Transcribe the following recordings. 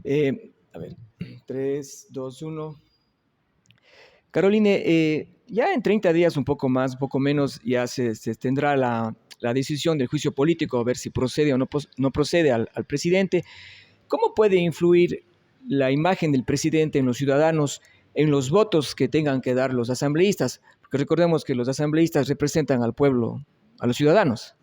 A ver, 3, 2, 1. Caroline, ya en 30 días, un poco más, un poco menos, ya se tendrá la decisión del juicio político, a ver si procede o no procede al presidente. ¿Cómo puede influir la imagen del presidente en los ciudadanos, en los votos que tengan que dar los asambleístas? Porque recordemos que los asambleístas representan al pueblo, a los ciudadanos.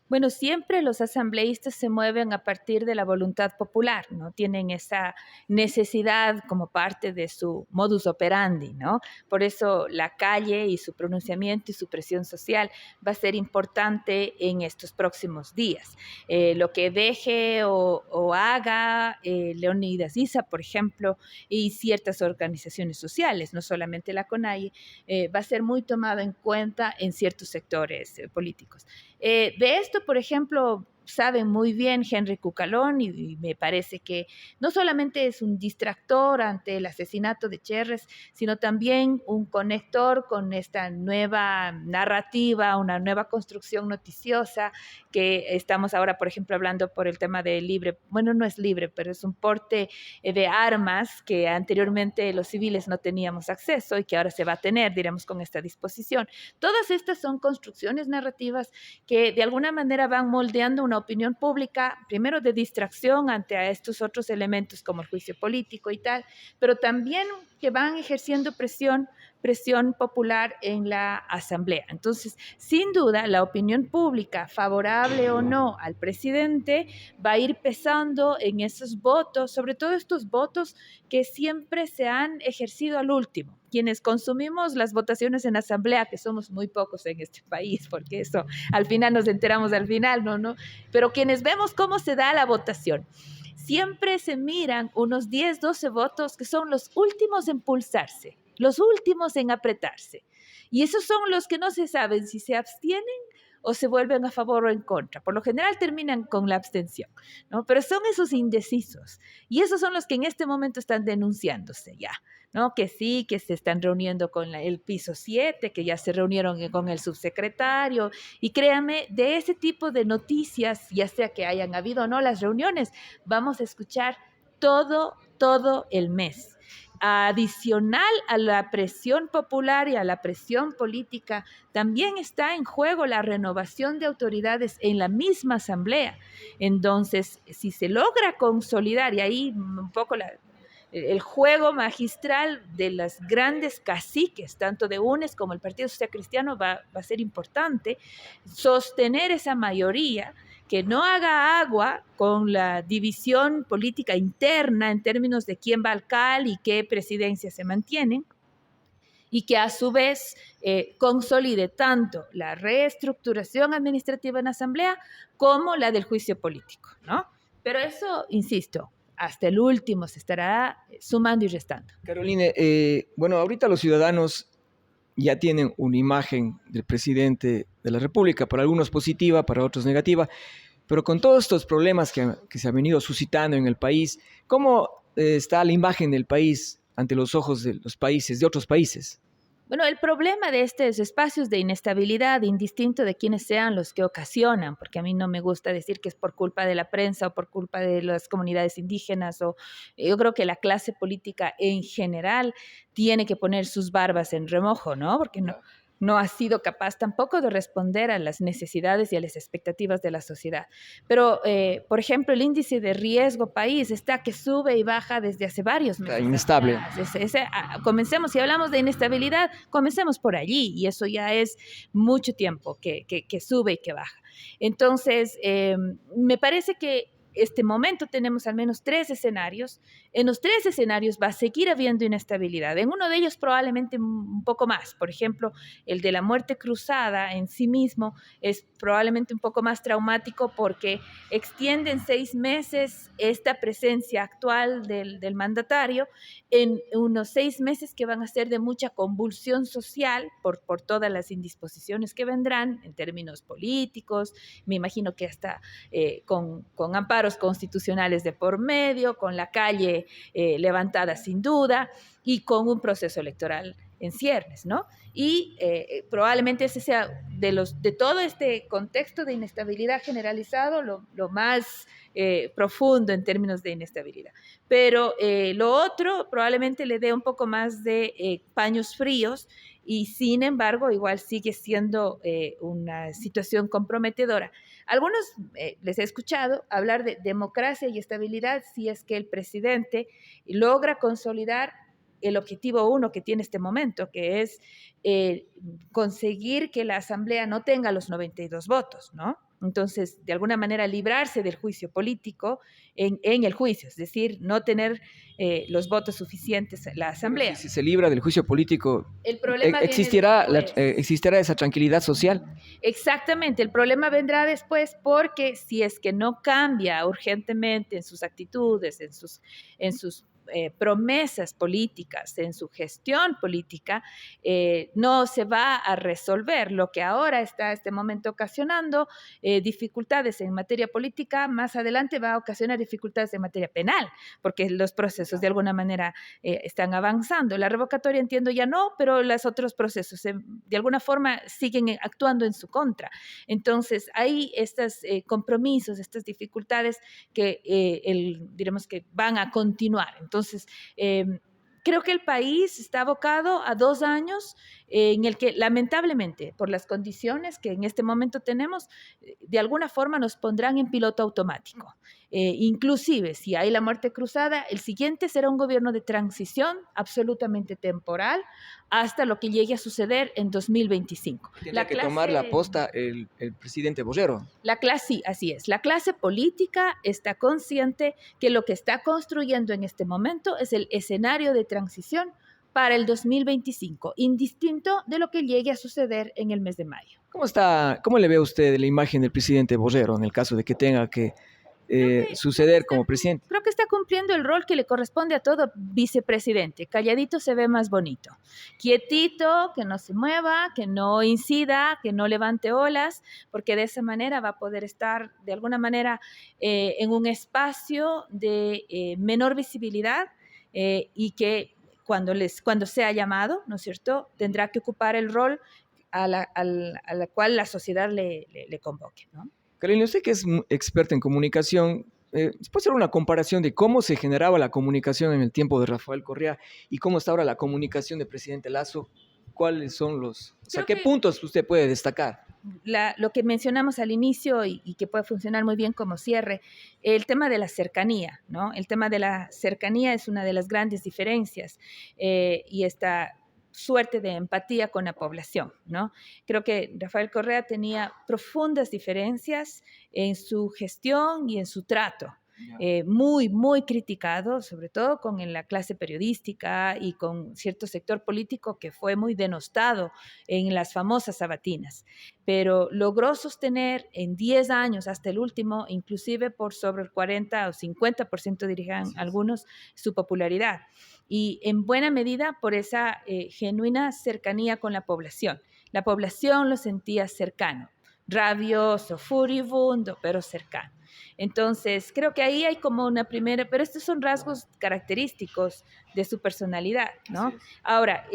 Bueno, siempre los asambleístas se mueven a partir de la voluntad popular, ¿no? Tienen esa necesidad como parte de su modus operandi, ¿no? Por eso la calle y su pronunciamiento y su presión social va a ser importante en estos próximos días. Lo que deje o haga Leonidas Issa, por ejemplo, y ciertas organizaciones sociales, no solamente la CONAIE, va a ser muy tomado en cuenta en ciertos sectores políticos. De esto, por ejemplo, saben muy bien Henry Cucalón y me parece que no solamente es un distractor ante el asesinato de Cherres, sino también un conector con esta nueva narrativa, una nueva construcción noticiosa que estamos ahora, por ejemplo, hablando por el tema de libre, bueno, no es libre, pero es un porte de armas que anteriormente los civiles no teníamos acceso y que ahora se va a tener, diremos, con esta disposición. Todas estas son construcciones narrativas que de alguna manera van moldeando una opinión pública, primero de distracción ante a estos otros elementos como el juicio político y tal, pero también que van ejerciendo presión popular en la asamblea. Entonces, sin duda, la opinión pública, favorable o no al presidente, va a ir pesando en esos votos, sobre todo estos votos que siempre se han ejercido al último. Quienes consumimos las votaciones en asamblea, que somos muy pocos en este país, porque eso al final nos enteramos al final, ¿no? Pero quienes vemos cómo se da la votación, siempre se miran unos 10, 12 votos que son los últimos en pulsarse, los últimos en apretarse. Y esos son los que no se saben si se abstienen o se vuelven a favor o en contra. Por lo general terminan con la abstención, ¿no? Pero son esos indecisos. Y esos son los que en este momento están denunciándose ya, ¿no? Que sí, que se están reuniendo con el piso 7, que ya se reunieron con el subsecretario. Y créanme, de ese tipo de noticias, ya sea que hayan habido o no las reuniones, vamos a escuchar todo el mes. Adicional a la presión popular y a la presión política, también está en juego la renovación de autoridades en la misma asamblea. Entonces, si se logra consolidar, y ahí un poco el juego magistral de las grandes caciques, tanto de UNES como el Partido Social Cristiano, va a ser importante sostener esa mayoría que no haga agua con la división política interna en términos de quién va al CAL y qué presidencia se mantienen, y que a su vez consolide tanto la reestructuración administrativa en asamblea como la del juicio político, ¿no? Pero eso, insisto, hasta el último se estará sumando y restando. Caroline, bueno, ahorita los ciudadanos ya tienen una imagen del presidente de la República, para algunos positiva, para otros negativa, pero con todos estos problemas que se han venido suscitando en el país, ¿cómo está la imagen del país ante los ojos de los países, de otros países? Bueno, el problema de estos espacios de inestabilidad, indistinto de quiénes sean los que ocasionan, porque a mí no me gusta decir que es por culpa de la prensa o por culpa de las comunidades indígenas, o yo creo que la clase política en general tiene que poner sus barbas en remojo, ¿no? Porque no ha sido capaz tampoco de responder a las necesidades y a las expectativas de la sociedad. Pero, por ejemplo, el índice de riesgo país está que sube y baja desde hace varios Está meses. inestable. Comencemos, si hablamos de inestabilidad, comencemos por allí, y eso ya es mucho tiempo que sube y que baja. Entonces, me parece que este momento tenemos al menos 3 escenarios. En los 3 escenarios va a seguir habiendo inestabilidad. En uno de ellos probablemente un poco más. Por ejemplo, el de la muerte cruzada en sí mismo es probablemente un poco más traumático porque extiende en 6 meses esta presencia actual del mandatario en unos 6 meses que van a ser de mucha convulsión social por todas las indisposiciones que vendrán en términos políticos. Me imagino que hasta con amparos constitucionales de por medio, con la calle levantada sin duda y con un proceso electoral en ciernes, ¿no? Y probablemente ese sea de todo este contexto de inestabilidad generalizado lo más profundo en términos de inestabilidad. Pero lo otro probablemente le dé un poco más de paños fríos y sin embargo igual sigue siendo una situación comprometedora. Algunos les he escuchado hablar de democracia y estabilidad si es que el presidente logra consolidar el objetivo uno que tiene este momento, que es conseguir que la Asamblea no tenga los 92 votos, ¿no? Entonces, de alguna manera, librarse del juicio político en el juicio, es decir, no tener los votos suficientes en la Asamblea. Si se libra del juicio político, El problema viene después. ¿existirá esa tranquilidad social? Exactamente, el problema vendrá después porque si es que no cambia urgentemente en sus actitudes, en sus promesas políticas, en su gestión política, no se va a resolver. Lo que ahora está este momento ocasionando dificultades en materia política, más adelante va a ocasionar dificultades en materia penal, porque los procesos de alguna manera están avanzando. La revocatoria entiendo ya no, pero los otros procesos de alguna forma siguen actuando en su contra. Entonces, hay estos compromisos, estas dificultades que diremos que van a continuar. Entonces, creo que el país está abocado a 2 años en el que lamentablemente por las condiciones que en este momento tenemos, de alguna forma nos pondrán en piloto automático. Inclusive si hay la muerte cruzada, el siguiente será un gobierno de transición absolutamente temporal hasta lo que llegue a suceder en 2025. Tendrá que tomar la posta el presidente Borrero. Sí, así es. La clase política está consciente que lo que está construyendo en este momento es el escenario de transición para el 2025, indistinto de lo que llegue a suceder en el mes de mayo. ¿Cómo le ve usted la imagen del presidente Borrero en el caso de que tenga que suceder como presidente? Creo que está cumpliendo el rol que le corresponde a todo vicepresidente. Calladito se ve más bonito. Quietito, que no se mueva, que no incida, que no levante olas, porque de esa manera va a poder estar de alguna manera en un espacio de menor visibilidad y que cuando sea llamado, ¿no es cierto?, tendrá que ocupar el rol a la cual la sociedad le convoque, ¿no? Carolina, usted que es experta en comunicación, ¿puede hacer una comparación de cómo se generaba la comunicación en el tiempo de Rafael Correa y cómo está ahora la comunicación del presidente Lasso? ¿Cuáles son qué puntos usted puede destacar? Lo que mencionamos al inicio y que puede funcionar muy bien como cierre, el tema de la cercanía, ¿no? El tema de la cercanía es una de las grandes diferencias y esta suerte de empatía con la población, ¿no? Creo que Rafael Correa tenía profundas diferencias en su gestión y en su trato. Muy, muy criticado, sobre todo con la clase periodística y con cierto sector político que fue muy denostado en las famosas sabatinas, pero logró sostener en 10 años hasta el último, inclusive por sobre el 40 o 50% dirían algunos, su popularidad. Y en buena medida por esa genuina cercanía con la población. La población lo sentía cercano, rabioso, furibundo, pero cercano. Entonces, creo que ahí hay como una primera, pero estos son rasgos característicos de su personalidad, ¿no? Ahora,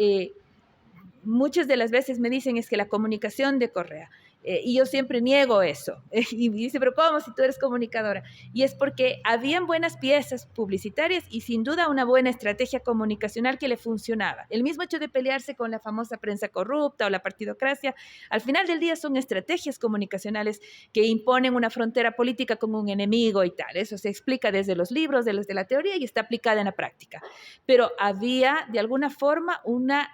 muchas de las veces me dicen es que la comunicación de Correa, y yo siempre niego eso, y me dice, pero ¿cómo si tú eres comunicadora? Y es porque habían buenas piezas publicitarias y sin duda una buena estrategia comunicacional que le funcionaba. El mismo hecho de pelearse con la famosa prensa corrupta o la partidocracia, al final del día son estrategias comunicacionales que imponen una frontera política con un enemigo y tal. Eso se explica desde los libros, desde la teoría y está aplicada en la práctica. Pero había de alguna forma una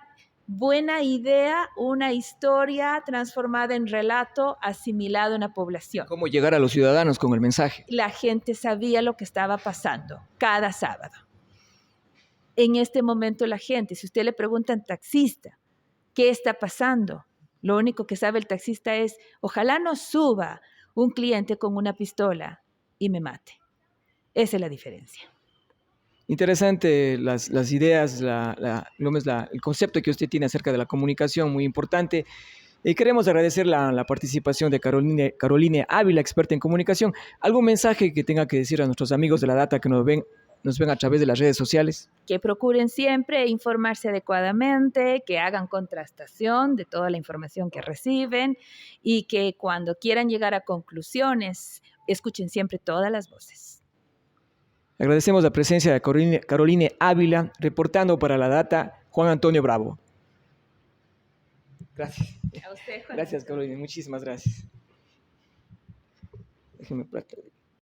buena idea, una historia transformada en relato asimilado en la población. ¿Cómo llegar a los ciudadanos con el mensaje? La gente sabía lo que estaba pasando cada sábado. En este momento la gente, si usted le pregunta al taxista, ¿qué está pasando? Lo único que sabe el taxista es, ojalá no suba un cliente con una pistola y me mate. Esa es la diferencia. Interesante las ideas, el concepto que usted tiene acerca de la comunicación, muy importante. Queremos agradecer la participación de Caroline Ávila, experta en comunicación. ¿Algún mensaje que tenga que decir a nuestros amigos de la data que nos ven nos ven a través de las redes sociales. Que procuren siempre informarse adecuadamente, que hagan contrastación de toda la información que reciben y que cuando quieran llegar a conclusiones, escuchen siempre todas las voces. Agradecemos la presencia de Caroline Ávila, reportando para La Data, Juan Antonio Bravo. Gracias. A usted, Juan. Gracias, Caroline. Muchísimas gracias. Déjeme platicar.